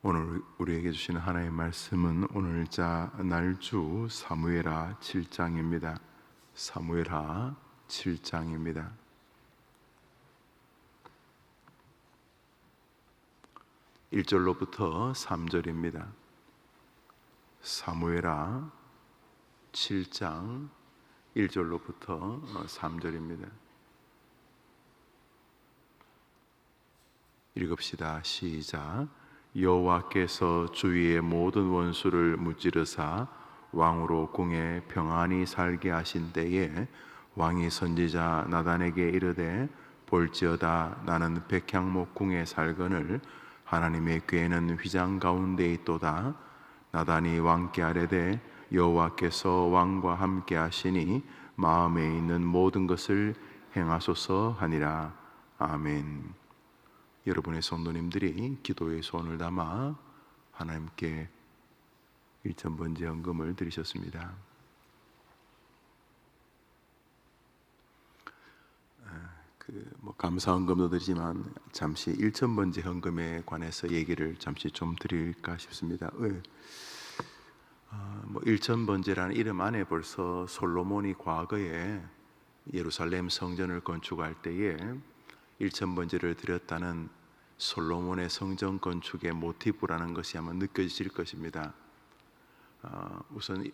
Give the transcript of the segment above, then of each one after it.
오늘 우리에게 주시는 하나님의 말씀은 오늘자 날주 사무엘하 7장입니다. 사무엘하 7장입니다. 1절로부터 3절입니다. 사무엘하 7장 1절로부터 3절입니다. 읽읍시다. 시작. 여호와께서 주위의 모든 원수를 무찌르사 왕으로 궁에 평안히 살게 하신 때에 왕이 선지자 나단에게 이르되 볼지어다 나는 백향목 궁에 살거늘 하나님의 궤는 휘장 가운데 있도다. 나단이 왕께 아뢰되 여호와께서 왕과 함께 하시니 마음에 있는 모든 것을 행하소서 하니라. 아멘. 여러분의 성도님들이 기도의 손을 담아 하나님께 1,000번째 헌금을 드리셨습니다. 감사 헌금도 드리지만 잠시 1,000번째 헌금에 관해서 얘기를 잠시 좀 드릴까 싶습니다. 1,000번째라는 이름 안에 벌써 솔로몬이 과거에 예루살렘 성전을 건축할 때에 1,000번째를 드렸다는 솔로몬의 성전 건축의 모티브라는 것이 아마 느껴지실 것입니다. 우선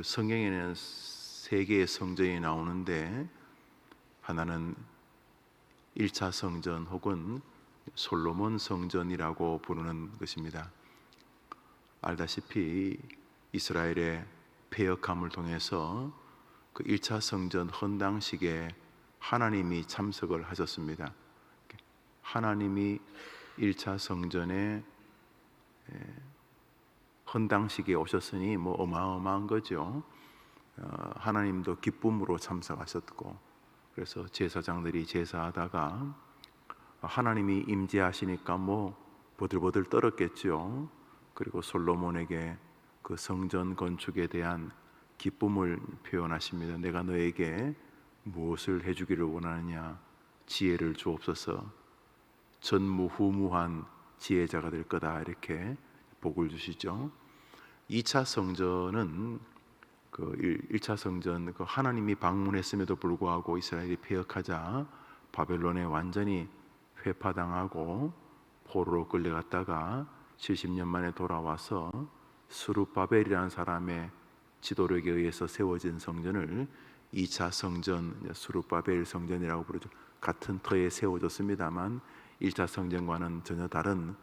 성경에는 세 개의 성전이 나오는데 하나는 1차 성전 혹은 솔로몬 성전이라고 부르는 것입니다. 알다시피 이스라엘의 패역함을 통해서 그 1차 성전 헌당식에 하나님이 참석을 하셨습니다. 하나님이 1차 성전에 헌당식에 오셨으니 어마어마한 거죠. 하나님도 기쁨으로 참석하셨고, 그래서 제사장들이 제사하다가 하나님이 임재하시니까 보들보들 떨었겠죠. 그리고 솔로몬에게 그 성전 건축에 대한 기쁨을 표현하십니다. 내가 너에게 무엇을 해주기를 원하느냐? 지혜를 주옵소서. 전무후무한 지혜자가 될 거다, 이렇게 복을 주시죠. 2차 성전은 1차 성전 하나님이 방문했음에도 불구하고 이스라엘이 패역하자 바벨론에 완전히 회파당하고 포로로 끌려갔다가 70년 만에 돌아와서 스룹바벨이라는 사람의 지도력에 의해서 세워진 성전을 2차 성전, 스룹바벨 성전이라고 부르죠. 같은 터에 세워졌습니다만 1차 성전과는 전혀 다른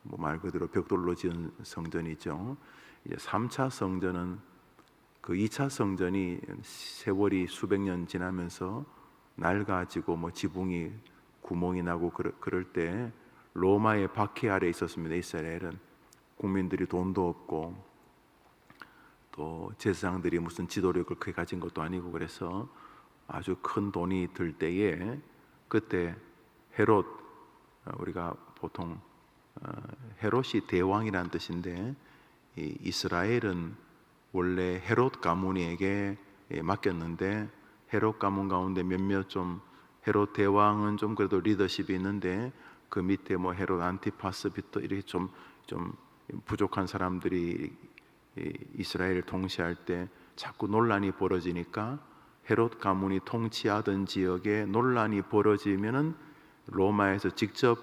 말 그대로 벽돌로 지은 성전이죠. 이제 3차 성전은 그 2차 성전이 세월이 수백 년 지나면서 낡아지고 지붕이 구멍이 나고 그럴 때 로마의 박해 아래 있었습니다. 이스라엘은 국민들이 돈도 없고 또 제사장들이 무슨 지도력을 크게 가진 것도 아니고, 그래서 아주 큰 돈이 들 때에 그때 헤롯, 우리가 보통 헤롯이 대왕이라는 뜻인데 이스라엘은 원래 헤롯 가문에게 맡겼는데 헤롯 가문 가운데 몇몇 헤롯 대왕은 좀 그래도 리더십이 있는데 그 밑에 헤롯 안티파스 비터 이렇게 좀 부족한 사람들이 이스라엘을 통치할 때 자꾸 논란이 벌어지니까 헤롯 가문이 통치하던 지역에 논란이 벌어지면은 로마에서 직접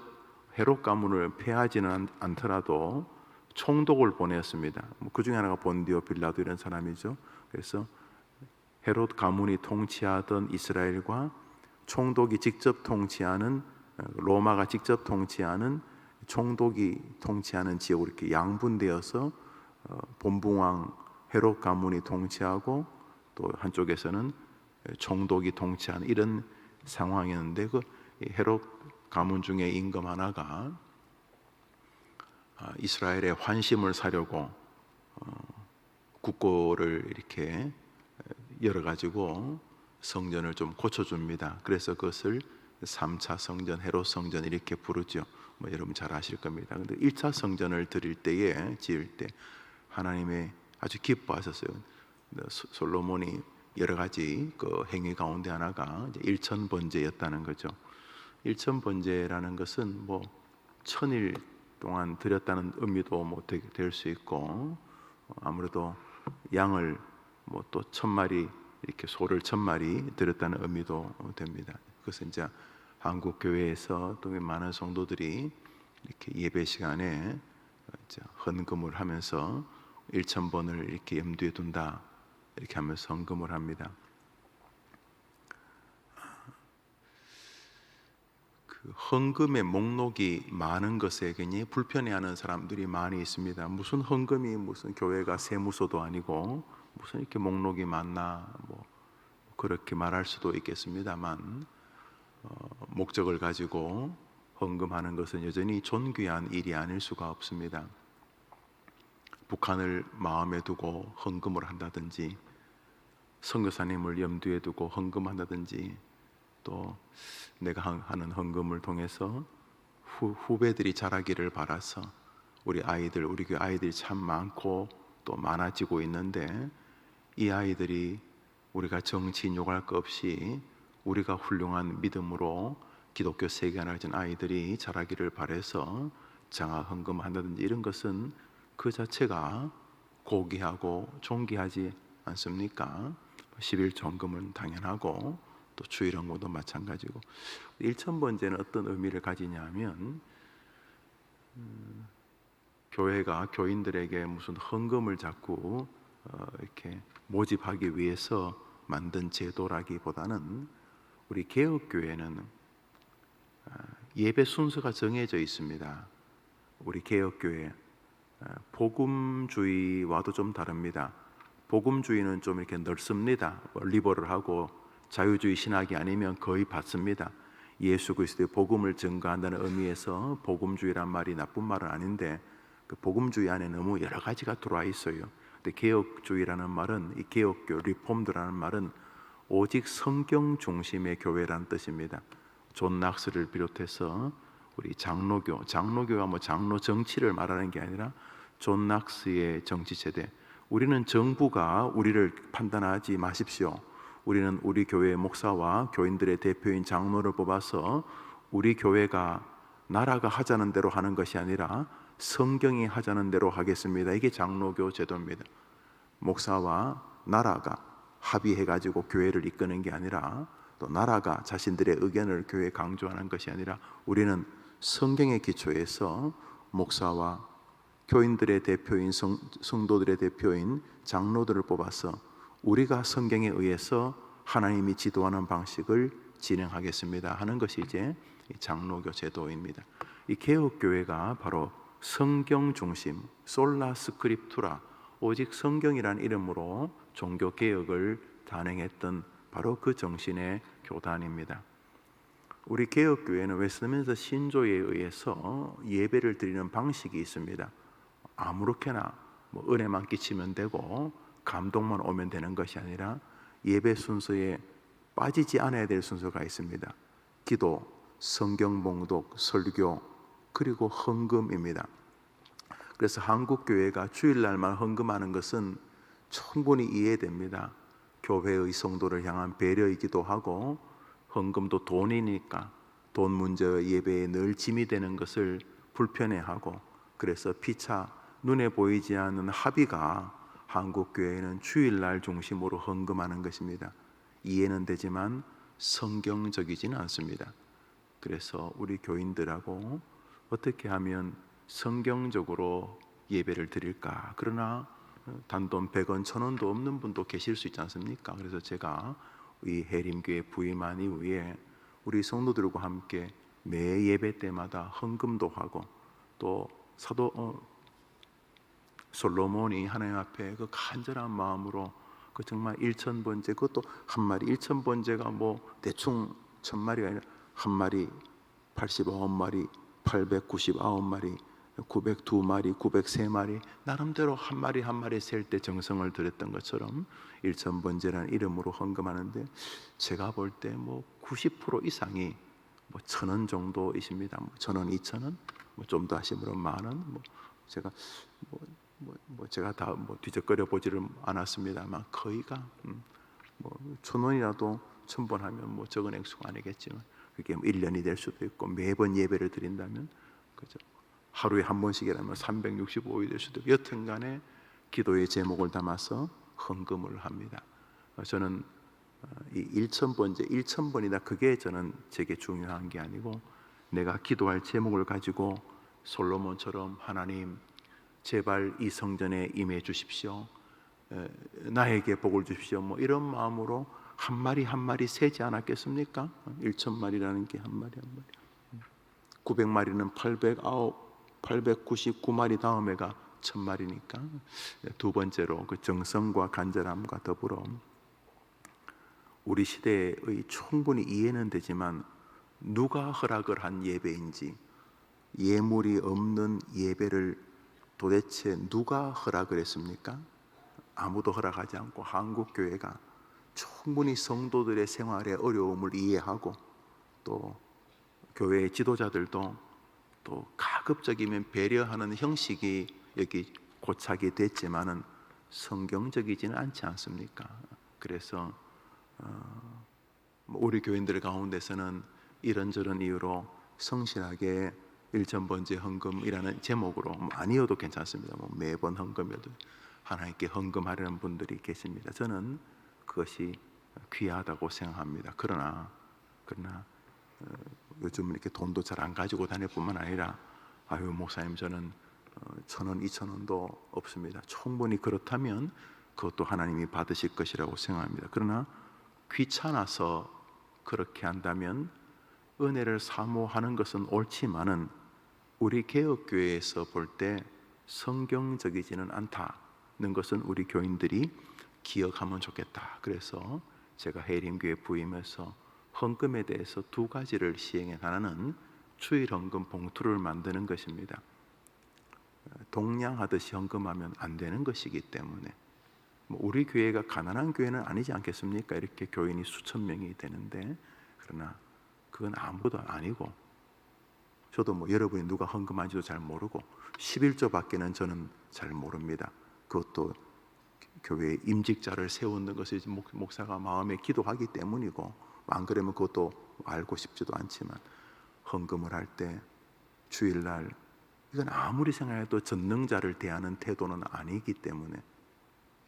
헤롯 가문을 폐하지는 않더라도 총독을 보냈습니다. 그 중에 하나가 본디오 빌라도 이런 사람이죠. 그래서 헤롯 가문이 통치하던 이스라엘과 총독이 직접 통치하는, 로마가 직접 통치하는 총독이 통치하는 지역으로 이렇게 양분되어서 본붕왕 헤롯 가문이 통치하고 또 한쪽에서는 총독이 통치하는 이런 상황이었는데 그 헤롯 가문 중에 임금 하나가 이스라엘의 환심을 사려고 국고를 이렇게 열어가지고 성전을 좀 고쳐줍니다. 그래서 그것을 3차 성전, 헤롯 성전 이렇게 부르죠. 여러분 잘 아실 겁니다. 근데 1차 성전을 지을 때 하나님의 아주 기뻐하셨어요. 솔로몬이 여러 가지 그 행위 가운데 하나가 1,000번제였다는 거죠. 1,000번제라는 것은 천일 동안 드렸다는 의미도 뭐 될 수 있고, 아무래도 양을 뭐 또 1,000마리, 이렇게 소를 1,000마리 드렸다는 의미도 됩니다. 그것은 이제 한국 교회에서 또 많은 성도들이 이렇게 예배 시간에 이제 헌금을 하면서 1,000번을 이렇게 염두에 둔다, 이렇게 하면서 헌금을 합니다. 그 헌금의 목록이 많은 것에 굉장히 불편해하는 사람들이 많이 있습니다. 무슨 헌금이 무슨 교회가 세무서도 아니고 무슨 이렇게 목록이 많나, 뭐 그렇게 말할 수도 있겠습니다만, 목적을 가지고 헌금하는 것은 여전히 존귀한 일이 아닐 수가 없습니다. 북한을 마음에 두고 헌금을 한다든지, 선교사님을 염두에 두고 헌금한다든지, 또 내가 하는 헌금을 통해서 후배들이 자라기를 바라서, 우리 교회 아이들이 참 많고 또 많아지고 있는데, 이 아이들이 우리가 정치인 요구할 것 없이 우리가 훌륭한 믿음으로 기독교 세계관을 가진 아이들이 자라기를 바라서 장학 헌금한다든지, 이런 것은 그 자체가 고귀하고 존귀하지 않습니까? 11조 헌금은 당연하고, 또 주일 헌금도 마찬가지고. 1,000번제는 어떤 의미를 가지냐면, 교회가 교인들에게 무슨 헌금을 자꾸 이렇게 모집하기 위해서 만든 제도라기보다는, 우리 개혁교회는 예배 순서가 정해져 있습니다. 우리 개혁교회 복음주의와도 좀 다릅니다. 복음주의는 좀 이렇게 넓습니다. 리버럴하고 자유주의 신학이 아니면 거의 받습니다. 예수 그리스도의 복음을 증거한다는 의미에서 복음주의란 말이 나쁜 말은 아닌데, 그 복음주의 안에 너무 여러 가지가 들어와 있어요. 근데 개혁주의라는 말은, 이 개혁교 리폼드라는 말은 오직 성경 중심의 교회라는 뜻입니다. 존 낙스를 비롯해서 우리 장로교가 뭐 장로 정치를 말하는 게 아니라 존 낙스의 정치 세대. 우리는 정부가 우리를 판단하지 마십시오. 우리는 우리 교회의 목사와 교인들의 대표인 장로를 뽑아서 우리 교회가 나라가 하자는 대로 하는 것이 아니라 성경이 하자는 대로 하겠습니다. 이게 장로교 제도입니다. 목사와 나라가 합의해가지고 교회를 이끄는 게 아니라, 또 나라가 자신들의 의견을 교회에 강조하는 것이 아니라, 우리는 성경의 기초에서 목사와 교인들의 대표인 성도들의 대표인 장로들을 뽑아서 우리가 성경에 의해서 하나님이 지도하는 방식을 진행하겠습니다 하는 것이 이제 장로교 제도입니다. 이 개혁교회가 바로 성경 중심, 솔라 스크립투라, 오직 성경이라는 이름으로 종교 개혁을 단행했던 바로 그 정신의 교단입니다. 우리 개혁교회는 웨스트민스터 신조에 의해서 예배를 드리는 방식이 있습니다. 아무렇게나 뭐 은혜만 끼치면 되고 감동만 오면 되는 것이 아니라, 예배 순서에 빠지지 않아야 될 순서가 있습니다. 기도, 성경 봉독, 설교, 그리고 헌금입니다. 그래서 한국 교회가 주일날만 헌금하는 것은 충분히 이해됩니다. 교회의 성도를 향한 배려이기도 하고, 헌금도 돈이니까 돈 문제의 예배에 늘 짐이 되는 것을 불편해하고, 그래서 피차 눈에 보이지 않는 합의가 한국 교회는 주일날 중심으로 헌금하는 것입니다. 이해는 되지만 성경적이지는 않습니다. 그래서 우리 교인들하고 어떻게 하면 성경적으로 예배를 드릴까? 그러나 단돈 100원, 1000원도 없는 분도 계실 수 있지 않습니까? 그래서 제가 이 해림교회 부임한 이후에 우리 성도들과 함께 매 예배 때마다 헌금도 하고, 또 사도 솔로몬이 하나님 앞에 그 간절한 마음으로 그 정말 1,000번째, 그것도 한 마리 1,000번째가 뭐 대충 1,000마리가 아니라 한 마리 89마리, 899마리, 902마리, 903마리, 나름대로 한 마리 한 마리 셀 때 정성을 들였던 것처럼 1,000번째라는 이름으로 헌금하는데, 제가 볼 때 뭐 90% 이상이 뭐 1,000원 정도이십니다. 뭐 1,000원, 2,000원, 뭐 좀 더 하시면 10,000원. 뭐 제가 제가 다 뭐 뒤적거려 보지를 않았습니다만, 거의가 뭐 1,000원이라도 1,000번 하면 뭐 적은 액수가 아니겠지만, 그게 뭐 1년이 될 수도 있고 매번 예배를 드린다면, 그죠? 하루에 한 번씩이라면 365일 될 수도 있고, 여튼간에 기도의 제목을 담아서 헌금을 합니다. 저는 이 1,000번째 1,000번이다 그게 저는 제게 중요한 게 아니고, 내가 기도할 제목을 가지고 솔로몬처럼 하나님 제발 이 성전에 임해 주십시오, 나에게 복을 주십시오, 뭐 이런 마음으로 한 마리 한 마리 세지 않았겠습니까? 1,000마리라는 게 한 마리 한 마리, 900마리는 899마리 다음에가 1,000마리니까 두 번째로 그 정성과 간절함과 더불어 우리 시대의 충분히 이해는 되지만 누가 허락을 한 예배인지, 예물이 없는 예배를 도대체 누가 허락을 했습니까? 아무도 허락하지 않고 한국교회가 충분히 성도들의 생활의 어려움을 이해하고, 또 교회의 지도자들도 또 가급적이면 배려하는 형식이 여기 고착이 됐지만은 성경적이지는 않지 않습니까? 그래서 우리 교인들 가운데서는 이런저런 이유로 성실하게 일천번째 헌금이라는 제목으로 아니어도 괜찮습니다. 매번 헌금해도 하나님께 헌금하려는 분들이 계십니다. 저는 그것이 귀하다고 생각합니다. 그러나 요즘 이렇게 돈도 잘 안 가지고 다닐 뿐만 아니라, 아유 목사님 저는 1,000원 2,000원도 없습니다. 충분히 그렇다면 그것도 하나님이 받으실 것이라고 생각합니다. 그러나 귀찮아서 그렇게 한다면 은혜를 사모하는 것은 옳지만은 우리 개혁교회에서 볼 때 성경적이지는 않다는 것은 우리 교인들이 기억하면 좋겠다. 그래서 제가 해림교회 부임해서 헌금에 대해서 두 가지를 시행해. 하나는 주일 헌금 봉투를 만드는 것입니다. 동냥하듯이 헌금하면 안 되는 것이기 때문에, 우리 교회가 가난한 교회는 아니지 않겠습니까? 이렇게 교인이 수천 명이 되는데, 그러나 그건 아무도 아니고, 저도 여러분이 누가 헌금한지도 잘 모르고 11조밖에는 저는 잘 모릅니다. 그것도 교회에 임직자를 세우는 것이 목사가 마음에 기도하기 때문이고, 안 그러면 그것도 알고 싶지도 않지만, 헌금을 할 때 주일날 이건 아무리 생각해도 전능자를 대하는 태도는 아니기 때문에,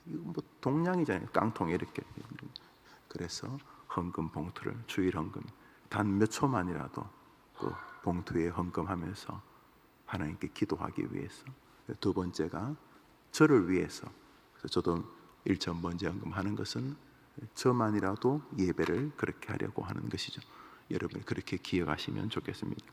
이거 동냥이잖아요. 깡통 이렇게. 그래서 헌금 봉투를, 주일 헌금 단 몇 초만이라도 그 봉투에 헌금하면서 하나님께 기도하기 위해서. 두 번째가 저를 위해서. 그래서 저도 1,000번째 헌금하는 것은 저만이라도 예배를 그렇게 하려고 하는 것이죠. 여러분이 그렇게 기억하시면 좋겠습니다.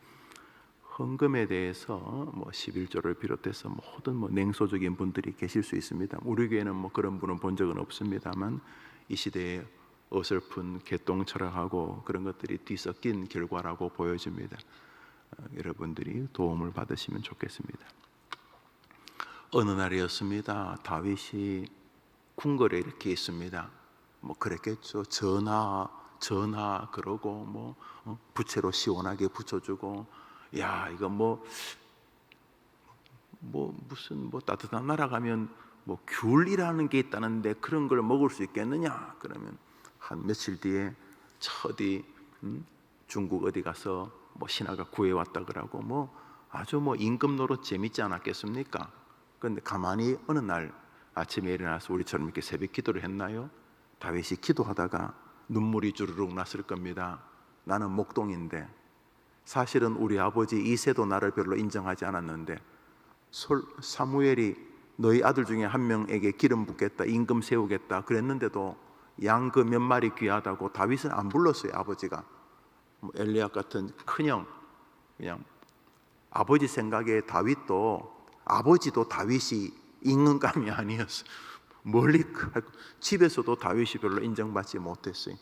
헌금에 대해서 11조를 비롯해서 모든 냉소적인 분들이 계실 수 있습니다. 우리 교회는 그런 분은 본 적은 없습니다만, 이 시대에 어설픈 개똥 철학하고 그런 것들이 뒤섞인 결과라고 보여집니다. 여러분들이 도움을 받으시면 좋겠습니다. 어느 날이었습니다. 다윗이 궁궐에 이렇게 있습니다. 그랬겠죠. 전하 그러고 부채로 시원하게 붙여주고, 야 이거 무슨 따뜻한 나라 가면 귤이라는 게 있다는데 그런 걸 먹을 수 있겠느냐? 그러면 한 며칠 뒤에 어디 중국 어디 가서 신하가 구해왔다 그러고 아주 임금 노릇 재밌지 않았겠습니까? 그런데 가만히 어느 날 아침에 일어나서 우리처럼 이렇게 새벽 기도를 했나요? 다윗이 기도하다가 눈물이 주르륵 났을 겁니다. 나는 목동인데, 사실은 우리 아버지 이새도 나를 별로 인정하지 않았는데, 사무엘이 너희 아들 중에 한 명에게 기름 붓겠다, 임금 세우겠다 그랬는데도 양 그 몇 마리 귀하다고 다윗은 안 불렀어요. 아버지가 엘리압 같은 큰형, 그냥 아버지 생각에 아버지도 다윗이 임금감이 아니었어요. 멀리 집에서도 다윗이 별로 인정받지 못했어요.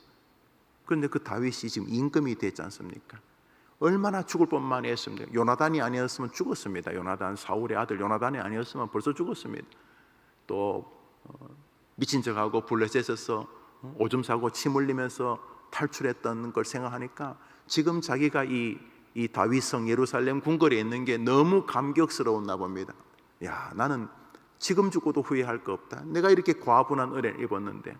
그런데 그 다윗이 지금 임금이 됐지 않습니까? 얼마나 죽을 뻔만 했습니까? 요나단이 아니었으면 죽었습니다. 요나단, 사울의 아들 요나단이 아니었으면 벌써 죽었습니다. 또 미친 척하고 블레셋에서 오줌 싸고 침 흘리면서 탈출했던 걸 생각하니까 지금 자기가 이 다윗성 예루살렘 궁궐에 있는 게 너무 감격스러웠나 봅니다. 야, 나는 지금 죽어도 후회할 거 없다. 내가 이렇게 과분한 은혜를 입었는데.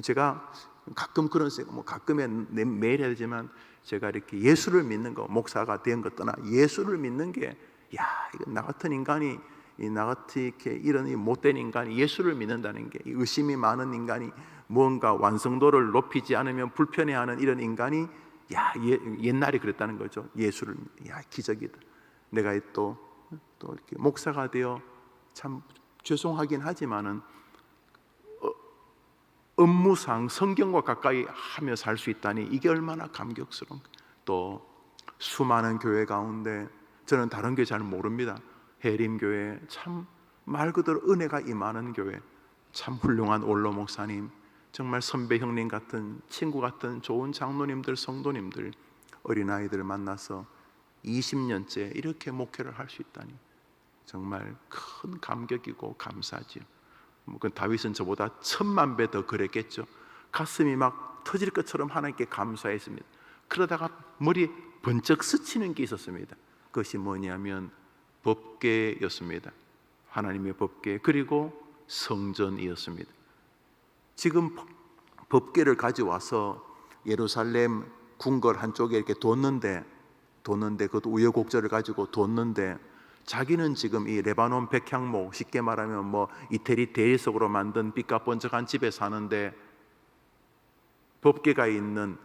제가 가끔 그런 생각, 가끔은 매일 해야 되지만, 제가 이렇게 예수를 믿는 거, 목사가 된 것 떠나 예수를 믿는 게, 야, 이거 나 같은 인간이, 나 같이 이렇게 이런 못된 인간이 예수를 믿는다는 게, 의심이 많은 인간이, 무언가 완성도를 높이지 않으면 불편해하는 이런 인간이, 야, 옛날에 그랬다는 거죠. 예수를, 야, 기적이다. 내가 또 이렇게 목사가 되어 참 죄송하긴 하지만은 업무상 성경과 가까이 하며 살 수 있다니, 이게 얼마나 감격스러운. 또 수많은 교회 가운데, 저는 다른 교회 잘 모릅니다. 해림교회, 참 말 그대로 은혜가 임하는 교회, 참 훌륭한 원로 목사님, 정말 선배 형님 같은, 친구 같은 좋은 장로님들, 성도님들, 어린아이들을 만나서 20년째 이렇게 목회를 할 수 있다니 정말 큰 감격이고 감사지요. 그 다윗은 저보다 1000만 배 더 그랬겠죠. 가슴이 막 터질 것처럼 하나님께 감사했습니다. 그러다가 머리에 번쩍 스치는 게 있었습니다. 그것이 뭐냐면 법궤였습니다. 하나님의 법궤, 그리고 성전이었습니다. 지금 법궤를 가져와서 예루살렘 궁궐 한쪽에 이렇게 뒀는데 그것도 우여곡절을 가지고 뒀는데, 자기는 지금 이 레바논 백향목, 쉽게 말하면 뭐 이태리 대리석으로 만든 삐까번쩍한 집에 사는데 법궤가 있는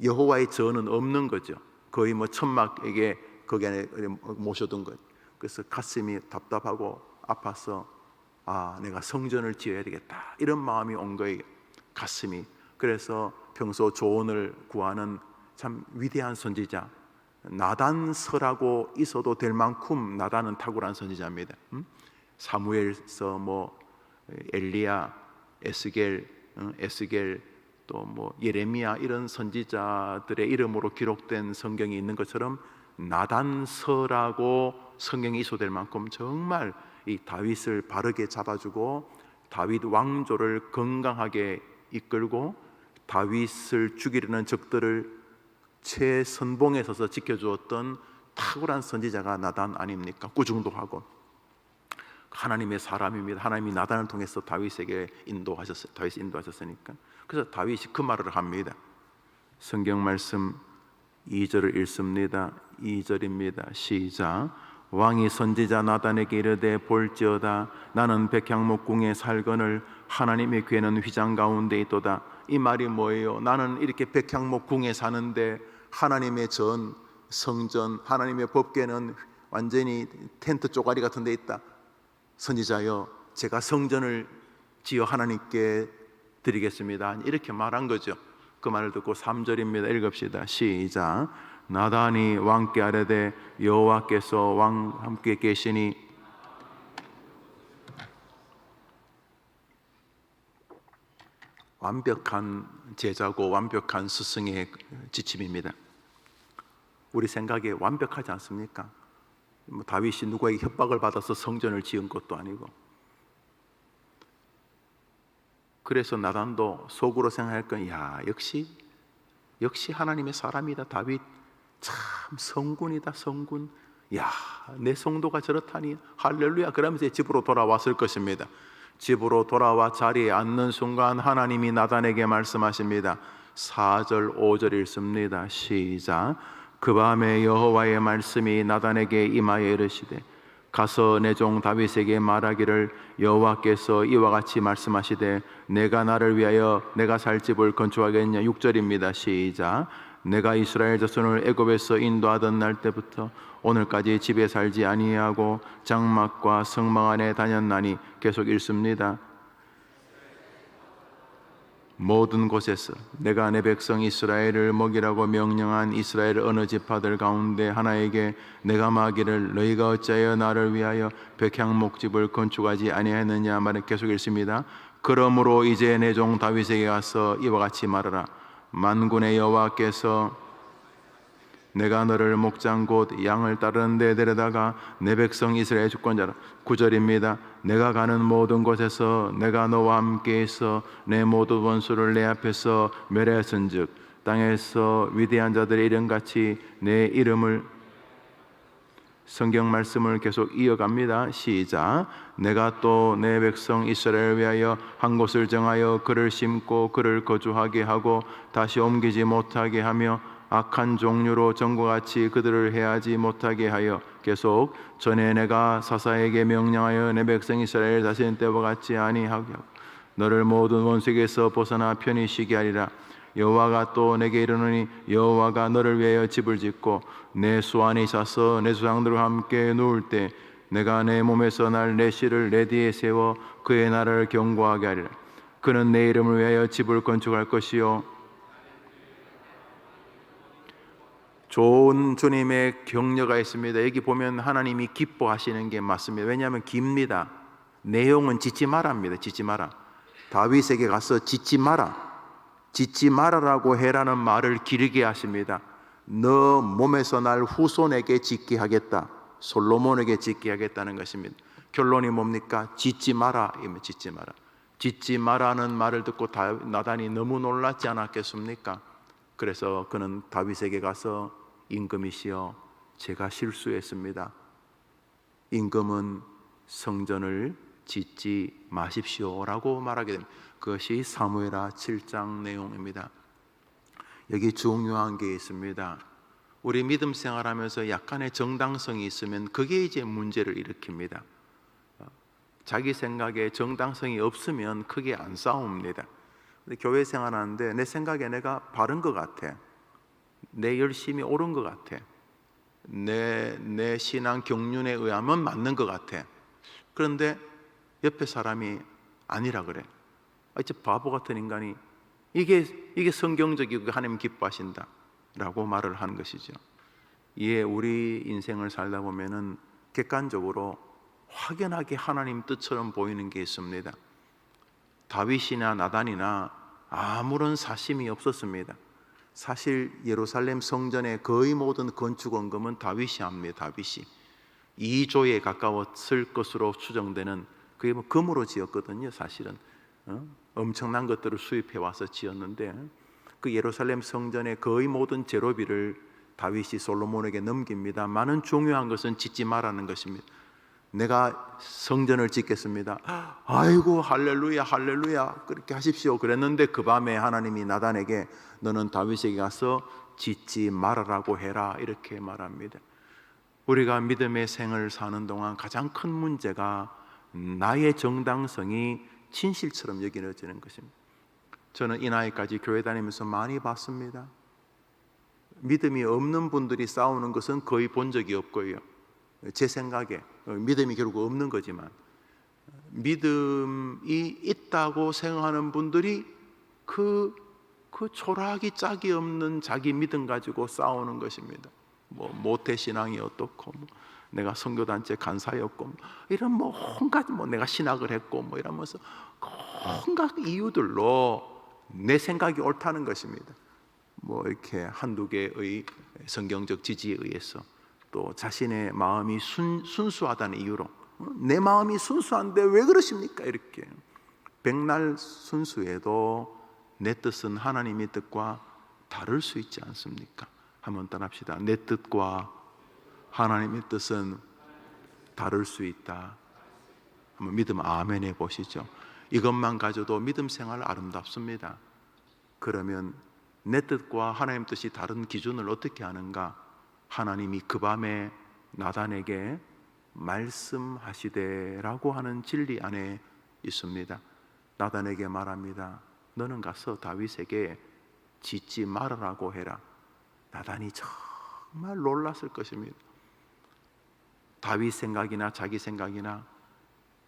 여호와의 전은 없는 거죠. 거의 뭐 천막에게 거기 안에 모셔둔 거예요. 그래서 가슴이 답답하고 아파서, 아, 내가 성전을 지어야 되겠다, 이런 마음이 온 거예요. 가슴이. 그래서 평소 조언을 구하는 참 위대한 선지자 나단서라고 있어도 될 만큼 나단은 탁월한 선지자입니다. 사무엘서, 뭐 엘리야, 에스겔, 또 뭐 예레미야, 이런 선지자들의 이름으로 기록된 성경이 있는 것처럼 나단서라고 성경이 있어도 될 만큼 정말 이 다윗을 바르게 잡아주고 다윗 왕조를 건강하게 이끌고 다윗을 죽이려는 적들을 최선봉에 서서 지켜주었던 탁월한 선지자가 나단 아닙니까? 꾸중도 하고 하나님의 사람입니다. 하나님이 나단을 통해서 다윗에게 다윗을 인도하셨으니까. 그래서 다윗이 그 말을 합니다. 성경 말씀 2절을 읽습니다. 2절입니다. 시작. 왕이 선지자 나단에게 이르되 볼지어다 나는 백향목궁에 살거늘 하나님의 궤는 휘장 가운데 있도다. 이 말이 뭐예요? 나는 이렇게 백향목궁에 사는데 하나님의 전, 성전, 하나님의 법궤는 완전히 텐트 쪼가리 같은 데 있다. 선지자여, 제가 성전을 지어 하나님께 드리겠습니다, 이렇게 말한 거죠. 그 말을 듣고 3절입니다. 읽읍시다. 시작. 나단이 왕께 아뢰되 여호와께서 왕 함께 계시니. 완벽한 제자고 완벽한 스승의 지침입니다. 우리 생각에 완벽하지 않습니까? 뭐 다윗이 누구에게 협박을 받아서 성전을 지은 것도 아니고. 그래서 나단도 속으로 생각할 건, 야, 역시 하나님의 사람이다. 다윗 참 성군이다, 성군. 야, 내 성도가 저렇다니, 할렐루야. 그러면서 집으로 돌아왔을 것입니다. 집으로 돌아와 자리에 앉는 순간 하나님이 나단에게 말씀하십니다. 4절 5절 읽습니다. 시작. 그 밤에 여호와의 말씀이 나단에게 임하여 이르시되 가서 내 종 다윗에게 말하기를 여호와께서 이와 같이 말씀하시되 내가 나를 위하여 내가 살 집을 건축하겠냐. 6절입니다. 시작. 내가 이스라엘 자손을 애굽에서 인도하던 날 때부터 오늘까지 집에 살지 아니하고 장막과 성막 안에 다녔나니. 계속 읽습니다. 모든 곳에서 내가 내 백성 이스라엘을 먹이라고 명령한 이스라엘 어느 지파들 가운데 하나에게 내가 말하기를 너희가 어찌하여 나를 위하여 백향목집을 건축하지 아니하였느냐. 말을 계속 읽습니다. 그러므로 이제 내 종 다윗에게 가서 이와 같이 말하라. 만군의 여호와께서 내가 너를 목장 곧 양을 따르는 데 데려다가 내 백성 이스라엘 주권자라. 9절입니다. 내가 가는 모든 곳에서 내가 너와 함께 있어 내 모든 원수를 내 앞에서 멸하였은즉 땅에서 위대한 자들의 이름같이 내 이름을. 성경 말씀을 계속 이어갑니다. 시작. 내가 또 내 백성 이스라엘을 위하여 한 곳을 정하여 그를 심고 그를 거주하게 하고 다시 옮기지 못하게 하며 악한 종류로 전과 같이 그들을 해하지 못하게 하여 계속 전에 내가 사사에게 명령하여 내 백성 이스라엘 다스린 때와 같지 아니하게 하고 너를 모든 원수에게서 벗어나 편히 쉬게 하리라. 여호와가 또 내게 이르노니 여호와가 너를 위하여 집을 짓고 내 수안에 있어서 내 조상들과 함께 누울 때 내가 내 몸에서 날 내 씨를 내 뒤에 세워 그의 나라를 경고하게 하리라. 그는 내 이름을 위하여 집을 건축할 것이요 좋은 주님의 격려가 있습니다. 여기 보면 하나님이 기뻐하시는 게 맞습니다. 왜냐하면 깁니다. 내용은 짓지 말랍니다. 짓지 마라. 다윗에게 가서 짓지 마라. 짓지 말아라고 해라는 말을 길게 하십니다. 너 몸에서 날 후손에게 짓게 하겠다. 솔로몬에게 짓게 하겠다는 것입니다. 결론이 뭡니까? 짓지 마라. 이면 짓지 마라. 짓지 마라는 말을 듣고 나단이 너무 놀랐지 않았겠습니까? 그래서 그는 다윗에게 가서 임금이시여 제가 실수했습니다. 임금은 성전을 짓지 마십시오라고 말하게 됩니다. 그것이 사무엘하 7장 내용입니다. 여기 중요한 게 있습니다. 우리 믿음 생활하면서 약간의 정당성이 있으면 그게 이제 문제를 일으킵니다. 자기 생각에 정당성이 없으면 크게 안 싸웁니다. 근데 교회 생활하는데 내 생각에 내가 바른 것 같아. 내 열심이 옳은 것 같아. 내 신앙 경륜에 의하면 맞는 것 같아. 그런데 옆에 사람이 아니라 그래. 이 바보 같은 인간이 이게 성경적이고 하나님 기뻐하신다 라고 말을 하는 것이죠. 이에 우리 인생을 살다 보면은 객관적으로 확연하게 하나님 뜻처럼 보이는 게 있습니다. 다윗이나 나단이나 아무런 사심이 없었습니다. 사실 예루살렘 성전의 거의 모든 건축 원금은 다윗이 합니다. 다윗이 2조에 가까웠을 것으로 추정되는, 그게 뭐 금으로 지었거든요. 사실은 엄청난 것들을 수입해 와서 지었는데, 그 예루살렘 성전의 거의 모든 제로비를 다윗이 솔로몬에게 넘깁니다. 많은 중요한 것은 짓지 말라는 것입니다. 내가 성전을 짓겠습니다. 아이고 할렐루야 할렐루야 그렇게 하십시오 그랬는데, 그 밤에 하나님이 나단에게 너는 다윗에게 가서 짓지 말아라고 해라 이렇게 말합니다. 우리가 믿음의 생을 사는 동안 가장 큰 문제가 나의 정당성이 진실처럼 여겨지는 것입니다. 저는 이 나이까지 교회 다니면서 많이 봤습니다. 믿음이 없는 분들이 싸우는 것은 거의 본 적이 없고요. 제 생각에 믿음이 결국 없는 거지만, 믿음이 있다고 생각하는 분들이 그 초라하기 짝이 없는 자기 믿음 가지고 싸우는 것입니다. 뭐 모태신앙이 어떻고, 내가 선교단체 간사였고, 이런 온갖 내가 신학을 했고 이러면서 온갖 이유들로 내 생각이 옳다는 것입니다. 이렇게 한두 개의 성경적 지지에 의해서, 또 자신의 마음이 순수하다는 이유로 내 마음이 순수한데 왜 그러십니까? 이렇게 백날 순수해도 내 뜻은 하나님의 뜻과 다를 수 있지 않습니까? 한번 따라합시다. 내 뜻과 하나님의 뜻은 다를 수 있다. 한번 믿음 아멘 해보시죠. 이것만 가져도 믿음 생활 아름답습니다. 그러면 내 뜻과 하나님 뜻이 다른 기준을 어떻게 하는가? 하나님이 그 밤에 나단에게 말씀하시되라고 하는 진리 안에 있습니다. 나단에게 말합니다. 너는 가서 다윗에게 짓지 말으라고 해라. 나단이 정말 놀랐을 것입니다. 다윗 생각이나 자기 생각이나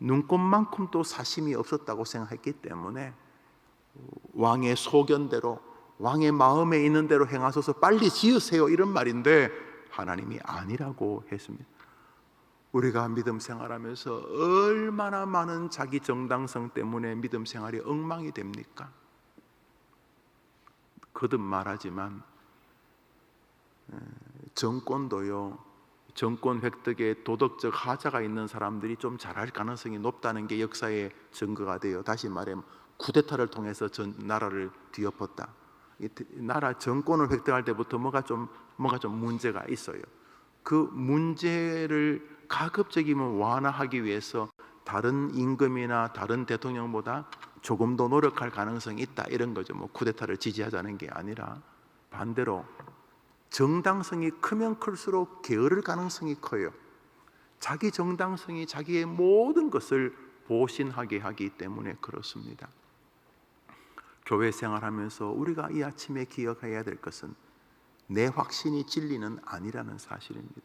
눈꼽만큼도 사심이 없었다고 생각했기 때문에 왕의 소견대로, 왕의 마음에 있는 대로 행하소서, 빨리 지으세요 이런 말인데 하나님이 아니라고 했습니다. 우리가 믿음 생활하면서 얼마나 많은 자기 정당성 때문에 믿음 생활이 엉망이 됩니까? 거듭 말하지만 정권도요, 정권 획득에 도덕적 하자가 있는 사람들이 좀 잘할 가능성이 높다는 게 역사의 증거가 돼요. 다시 말하면 쿠데타를 통해서 전 나라를 뒤엎었다. 이 나라 정권을 획득할 때부터 뭔가 좀 문제가 있어요. 그 문제를 가급적이면 완화하기 위해서 다른 임금이나 다른 대통령보다 조금 더 노력할 가능성이 있다 이런 거죠. 쿠데타를 지지하자는 게 아니라 반대로 정당성이 크면 클수록 게으를 가능성이 커요. 자기 정당성이 자기의 모든 것을 보신하게 하기 때문에 그렇습니다. 교회 생활하면서 우리가 이 아침에 기억해야 될 것은 내 확신이 진리는 아니라는 사실입니다.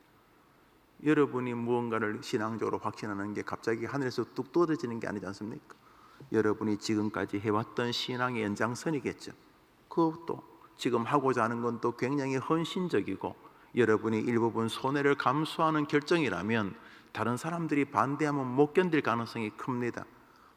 여러분이 무언가를 신앙적으로 확신하는 게 갑자기 하늘에서 뚝 떨어지는 게 아니지 않습니까? 여러분이 지금까지 해왔던 신앙의 연장선이겠죠. 그것도 지금 하고자 하는 건 또 굉장히 헌신적이고 여러분이 일부분 손해를 감수하는 결정이라면 다른 사람들이 반대하면 못 견딜 가능성이 큽니다.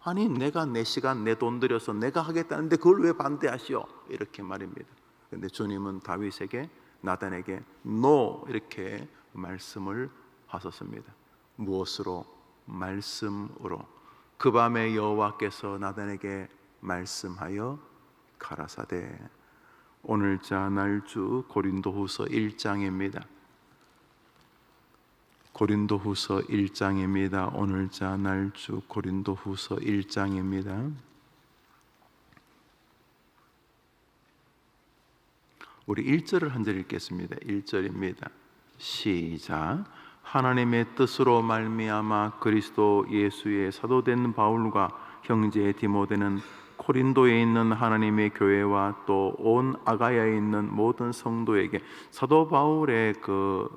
아니 내가 내 시간 내 돈 들여서 내가 하겠다는데 그걸 왜 반대하시오? 이렇게 말입니다. 그런데 주님은 다윗에게 나단에게 NO 이렇게 말씀을 하셨습니다. 무엇으로? 말씀으로. 그 밤에 여호와께서 나단에게 말씀하여 가라사대. 오늘자 날주 고린도후서 1장입니다. 고린도후서 1장입니다. 오늘자 날주 고린도후서 1장입니다. 우리 1절을 한 절 읽겠습니다. 1절입니다. 시작. 하나님의 뜻으로 말미암아 그리스도 예수의 사도된 바울과 형제 디모데는 고린도에 있는 하나님의 교회와 또 온 아가야에 있는 모든 성도에게, 사도 바울의 그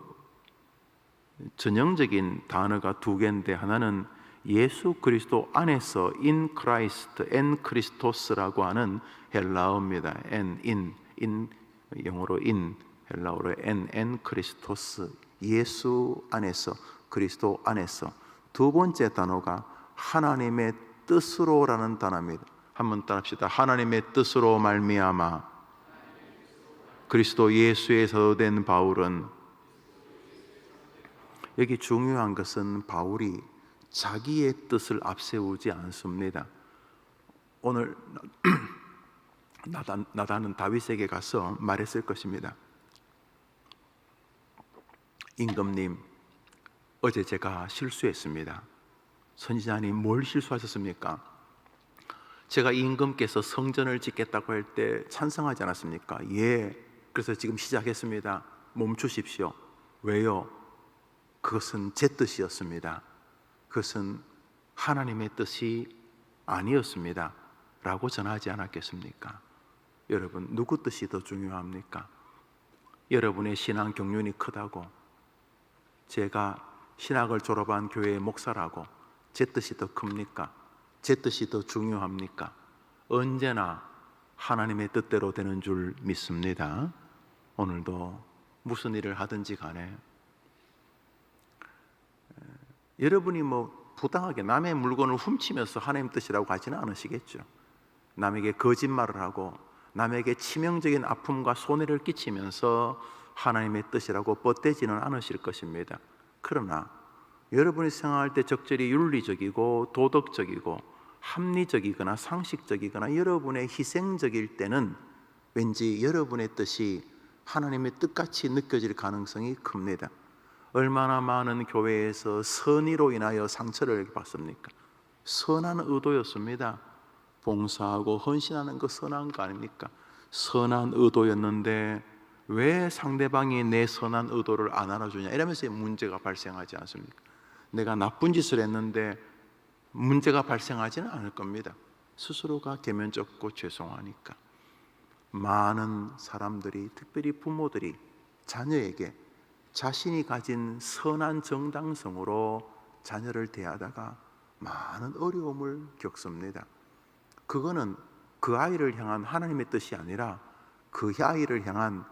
전형적인 단어가 두 개인데 하나는 예수 그리스도 안에서 in Christ, en Christos라고 하는 헬라어입니다. in 영어로 in, 헬라어로 en Christos, 예수 안에서, 그리스도 안에서. 두 번째 단어가 하나님의 뜻으로라는 단어입니다. 한번 따라합시다. 하나님의 뜻으로 말미암아 그리스도 예수의 사도된 바울은, 여기 중요한 것은 바울이 자기의 뜻을 앞세우지 않습니다. 오늘 나단은 다윗에게 가서 말했을 것입니다. 임금님, 어제 제가 실수했습니다. 선지자님, 뭘 실수하셨습니까? 제가 임금께서 성전을 짓겠다고 할 때 찬성하지 않았습니까? 예. 그래서 지금 시작했습니다. 멈추십시오. 왜요? 그것은 제 뜻이었습니다. 그것은 하나님의 뜻이 아니었습니다. 라고 전하지 않았겠습니까? 여러분, 누구 뜻이 더 중요합니까? 여러분의 신앙 경륜이 크다고, 제가 신학을 졸업한 교회의 목사라고 제 뜻이 더 큽니까? 제 뜻이 더 중요합니까? 언제나 하나님의 뜻대로 되는 줄 믿습니다. 오늘도 무슨 일을 하든지 간에 여러분이 부당하게 남의 물건을 훔치면서 하나님 뜻이라고 하지는 않으시겠죠. 남에게 거짓말을 하고 남에게 치명적인 아픔과 손해를 끼치면서 하나님의 뜻이라고 뻗대지는 않으실 것입니다. 그러나 여러분이 생각할 때 적절히 윤리적이고 도덕적이고 합리적이거나 상식적이거나 여러분의 희생적일 때는 왠지 여러분의 뜻이 하나님의 뜻같이 느껴질 가능성이 큽니다. 얼마나 많은 교회에서 선의로 인하여 상처를 받습니까? 선한 의도였습니다. 봉사하고 헌신하는 거 선한 거 아닙니까? 선한 의도였는데 왜 상대방이 내 선한 의도를 안 알아주냐, 이러면서 문제가 발생하지 않습니까? 내가 나쁜 짓을 했는데 문제가 발생하지는 않을 겁니다. 스스로가 계면쩍고 죄송하니까. 많은 사람들이, 특별히 부모들이 자녀에게 자신이 가진 선한 정당성으로 자녀를 대하다가 많은 어려움을 겪습니다. 그거는 그 아이를 향한 하나님의 뜻이 아니라 그 아이를 향한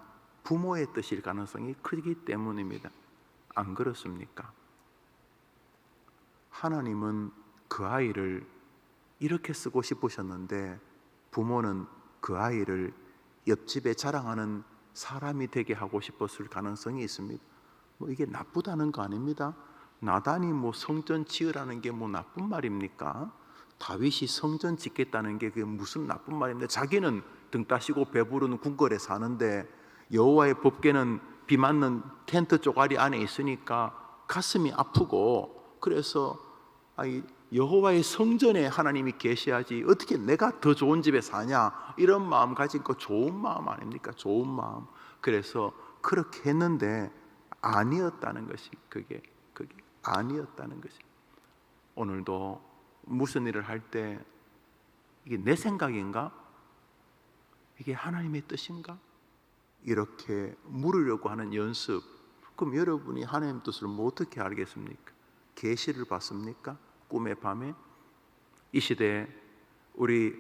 부모의 뜻일 가능성이 크기 때문입니다. 안 그렇습니까? 하나님은 그 아이를 이렇게 쓰고 싶으셨는데 부모는 그 아이를 옆집에 자랑하는 사람이 되게 하고 싶었을 가능성이 있습니다. 이게 나쁘다는 거 아닙니다. 나단이 성전 지으라는 게 나쁜 말입니까? 다윗이 성전 짓겠다는 게 그게 무슨 나쁜 말입니까? 자기는 등 따시고 배부른 궁궐에 사는데 여호와의 법궤는 비 맞는 텐트 쪼가리 안에 있으니까 가슴이 아프고, 그래서 여호와의 성전에 하나님이 계셔야지 어떻게 내가 더 좋은 집에 사냐, 이런 마음 가진 거 좋은 마음 아닙니까? 좋은 마음. 그래서 그렇게 했는데 아니었다는 것이 그게 아니었다는 것이. 오늘도 무슨 일을 할 때 이게 내 생각인가? 이게 하나님의 뜻인가? 이렇게 물으려고 하는 연습. 그럼 여러분이 하나님의 뜻을 뭐 어떻게 알겠습니까? 계시를 받습니까? 꿈의 밤에? 이 시대에 우리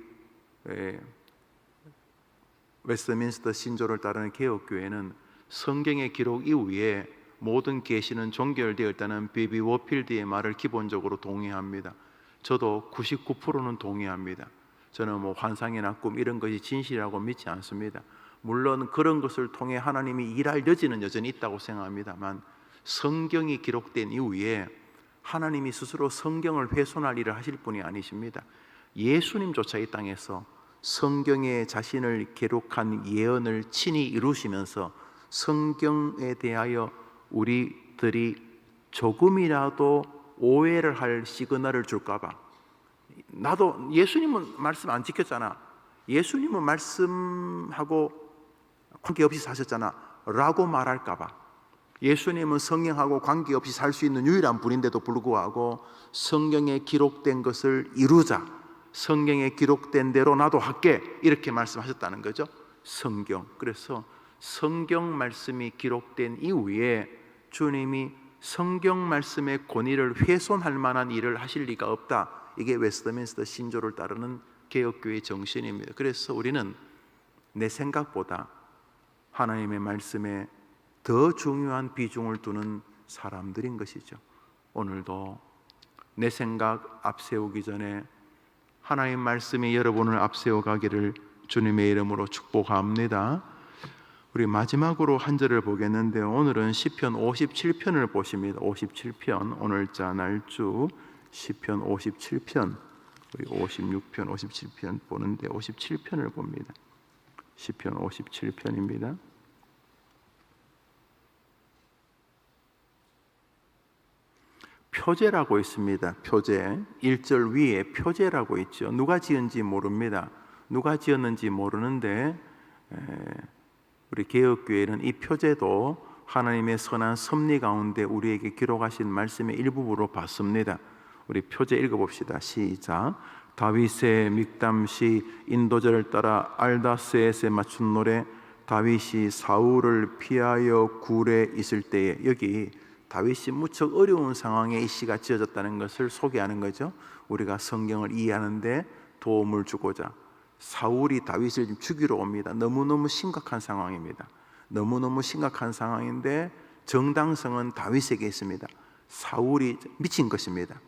웨스트민스터 신조를 따르는 개혁교회는 성경의 기록 이후에 모든 계시는 종결되었다는 비비 워필드의 말을 기본적으로 동의합니다. 저도 99%는 동의합니다. 저는 뭐 환상이나 꿈 이런 것이 진실이라고 믿지 않습니다. 물론 그런 것을 통해 하나님이 일할 여지는 여전히 있다고 생각합니다만, 성경이 기록된 이후에 하나님이 스스로 성경을 훼손할 일을 하실 분이 아니십니다. 예수님조차 이 땅에서 성경에 자신을 기록한 예언을 친히 이루시면서 성경에 대하여 우리들이 조금이라도 오해를 할 시그널을 줄까 봐, 나도 예수님은 말씀 안 지켰잖아, 예수님은 말씀하고 관계없이 사셨잖아 라고 말할까 봐, 예수님은 성령하고 관계없이 살 수 있는 유일한 분인데도 불구하고 성경에 기록된 것을 이루자, 성경에 기록된 대로 나도 할게, 이렇게 말씀하셨다는 거죠. 성경. 그래서 성경 말씀이 기록된 이후에 주님이 성경 말씀의 권위를 훼손할 만한 일을 하실 리가 없다. 이게 웨스트민스터 신조를 따르는 개혁교회의 정신입니다. 그래서 우리는 내 생각보다 하나님의 말씀에 더 중요한 비중을 두는 사람들인 것이죠. 오늘도 내 생각 앞세우기 전에 하나님 말씀이 여러분을 앞세워 가기를 주님의 이름으로 축복합니다. 우리 마지막으로 한 절을 보겠는데요, 오늘은 시편 57편을 보십니다. 57편, 오늘자 날주 시편 57편, 우리 56편, 57편 보는데 57편을 봅니다. 시편 57편입니다. 표제라고 있습니다. 표제. 1절 위에 표제라고 있죠. 누가 지은지 모릅니다. 누가 지었는지 모르는데 우리 개혁교회는 이 표제도 하나님의 선한 섭리 가운데 우리에게 기록하신 말씀의 일부분으로 봤습니다. 우리 표제 읽어봅시다. 시작. 다윗의 믹담시 인도절을 따라 알다스에세 맞춘 노래. 다윗이 사울을 피하여 굴에 있을 때에, 여기 다윗이 무척 어려운 상황에 이 시가 지어졌다는 것을 소개하는 거죠. 우리가 성경을 이해하는데 도움을 주고자 사울이 다윗을 죽이러 옵니다. 너무너무 심각한 상황입니다. 너무너무 심각한 상황인데 정당성은 다윗에게 있습니다. 사울이 미친 것입니다.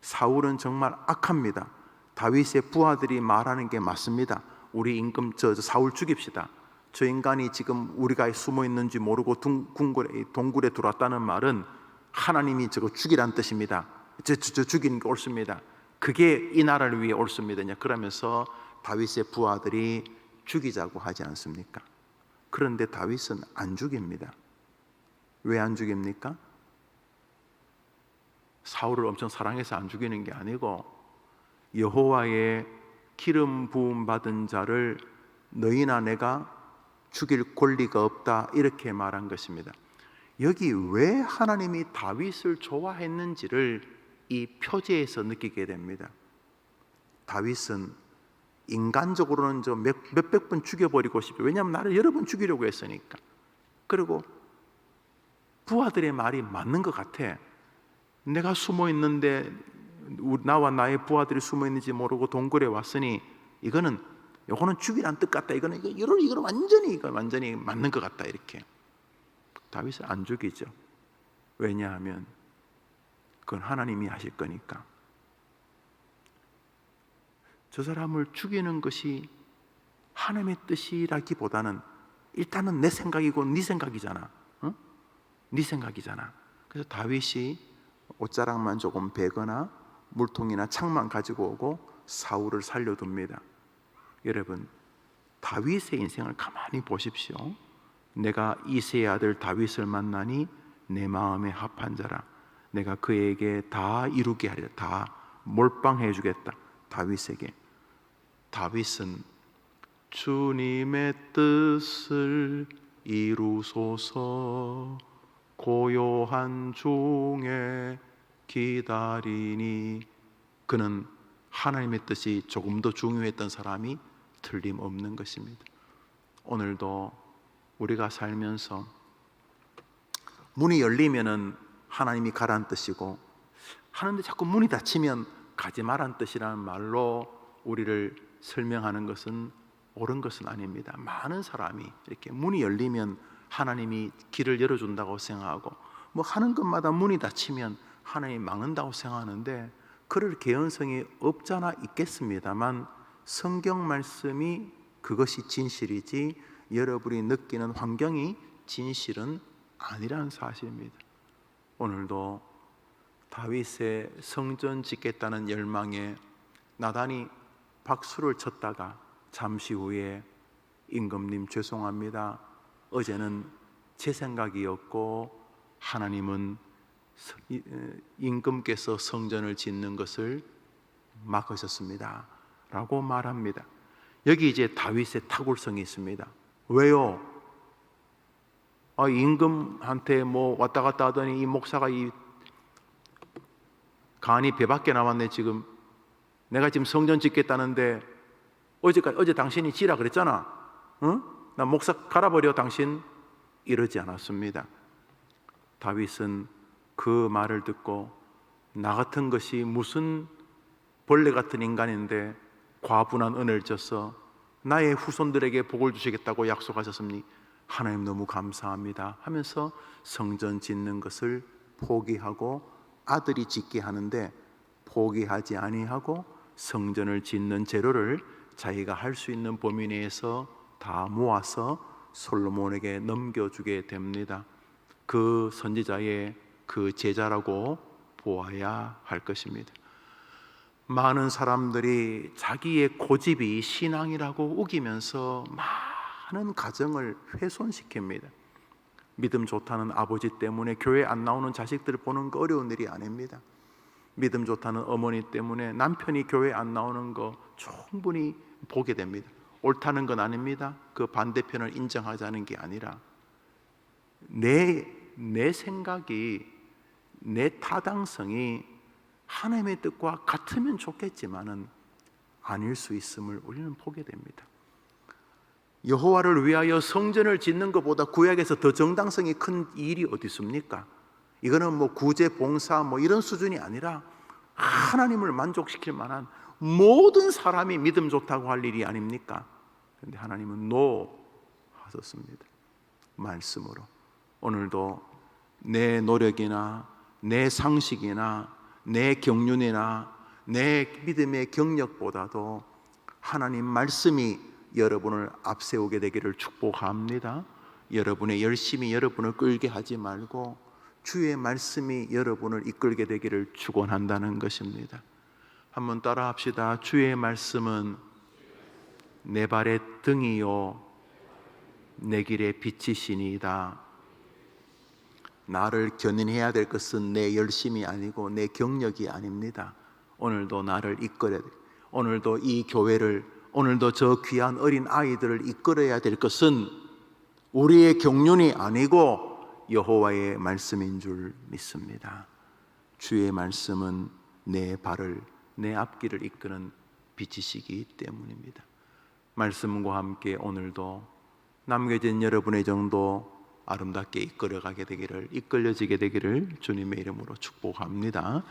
사울은 정말 악합니다. 다윗의 부하들이 말하는 게 맞습니다. 우리 임금 저 사울 죽입시다. 저 인간이 지금 우리가 숨어 있는지 모르고 동굴에 들어왔다는 말은 하나님이 저거 죽이란 뜻입니다. 저 죽이는 게 옳습니다. 그게 이 나라를 위해 옳습니다. 그러면서 다윗의 부하들이 죽이자고 하지 않습니까? 그런데 다윗은 안 죽입니다. 왜 안 죽입니까? 사울을 엄청 사랑해서 안 죽이는 게 아니고, 여호와의 기름 부음 받은 자를 너희나 내가 죽일 권리가 없다, 이렇게 말한 것입니다. 여기 왜 하나님이 다윗을 좋아했는지를 이 표제에서 느끼게 됩니다. 다윗은 인간적으로는 몇백 번 죽여버리고 싶어요. 왜냐하면 나를 여러 번 죽이려고 했으니까. 그리고 부하들의 말이 맞는 것 같아. 내가 숨어 있는데 나와 나의 부하들이 숨어 있는지 모르고 동굴에 왔으니 이거는 죽이란 뜻 같다. 이거는 완전히 맞는 것 같다. 이렇게 다윗을 안 죽이죠. 왜냐하면 그건 하나님이 하실 거니까. 저 사람을 죽이는 것이 하나님의 뜻이라기보다는 일단은 내 생각이고 네 생각이잖아. 어? 네 생각이잖아. 그래서 다윗이 옷자락만 조금 베거나 물통이나 창만 가지고 오고 사울을 살려둡니다. 여러분, 다윗의 인생을 가만히 보십시오. 내가 이새의 아들 다윗을 만나니 내 마음에 합한 자라. 내가 그에게 다 이루게 하리라. 다 몰빵해 주겠다. 다윗에게. 다윗은 주님의 뜻을 이루소서. 고요한 중에 기다리니. 그는 하나님의 뜻이 조금 더 중요했던 사람이 틀림없는 것입니다. 오늘도 우리가 살면서 문이 열리면은 하나님이 가란 뜻이고, 하는데 자꾸 문이 닫히면 가지 말란 뜻이라는 말로 우리를 설명하는 것은 옳은 것은 아닙니다. 많은 사람이 이렇게 문이 열리면 하나님이 길을 열어준다고 생각하고, 뭐 하는 것마다 문이 닫히면 하나님이 막는다고 생각하는데, 그럴 개연성이 없잖아 있겠습니다만 성경 말씀이 그것이 진실이지 여러분이 느끼는 환경이 진실은 아니라는 사실입니다. 오늘도 다윗의 성전 짓겠다는 열망에 나단이 박수를 쳤다가 잠시 후에 임금님 죄송합니다, 어제는 제 생각이었고 하나님은 임금께서 성전을 짓는 것을 막으셨습니다 라고 말합니다. 여기 이제 다윗의 탁월성이 있습니다. 왜요? 임금한테 뭐 왔다 갔다 하더니 이 목사가 이 간이 배밖에 남았네. 지금 내가 지금 성전 짓겠다는데 어제 당신이 지라 그랬잖아. 응? 나 목사 갈아버려 당신. 이러지 않았습니다. 다윗은 그 말을 듣고 나 같은 것이 무슨 벌레 같은 인간인데 과분한 은혜를 줘서 나의 후손들에게 복을 주시겠다고 약속하셨습니? 하나님 너무 감사합니다 하면서 성전 짓는 것을 포기하고 아들이 짓게 하는데 포기하지 아니하고 성전을 짓는 재료를 자기가 할 수 있는 범위 내에서 다 모아서 솔로몬에게 넘겨주게 됩니다. 그 선지자의 그 제자라고 보아야 할 것입니다. 많은 사람들이 자기의 고집이 신앙이라고 우기면서 많은 가정을 훼손시킵니다. 믿음 좋다는 아버지 때문에 교회 안 나오는 자식들을 보는 거 어려운 일이 아닙니다. 믿음 좋다는 어머니 때문에 남편이 교회 안 나오는 거 충분히 보게 됩니다. 옳다는 건 아닙니다. 그 반대편을 인정하자는 게 아니라 내 생각이, 내 타당성이 하나님의 뜻과 같으면 좋겠지만은 아닐 수 있음을 우리는 보게 됩니다. 여호와를 위하여 성전을 짓는 것보다 구약에서 더 정당성이 큰 일이 어디 있습니까? 이거는 뭐 구제, 봉사 뭐 이런 수준이 아니라 하나님을 만족시킬 만한 모든 사람이 믿음 좋다고 할 일이 아닙니까? 그런데 하나님은 노 하셨습니다. 말씀으로. 오늘도 내 노력이나 내 상식이나 내 경륜이나 내 믿음의 경력보다도 하나님 말씀이 여러분을 앞세우게 되기를 축복합니다. 여러분의 열심이 여러분을 끌게 하지 말고 주의 말씀이 여러분을 이끌게 되기를 축원한다는 것입니다. 한번 따라 합시다. 주의 말씀은 내 발의 등이요 내 길의 빛이시니이다. 나를 견인해야 될 것은 내 열심이 아니고 내 경력이 아닙니다. 오늘도 나를 이끌어야 돼. 오늘도 이 교회를, 오늘도 저 귀한 어린 아이들을 이끌어야 될 것은 우리의 경륜이 아니고 여호와의 말씀인 줄 믿습니다. 주의 말씀은 내 발을, 내 앞길을 이끄는 빛이시기 때문입니다. 말씀과 함께 오늘도 남겨진 여러분의 정도 아름답게 이끌어지게 되기를 주님의 이름으로 축복합니다.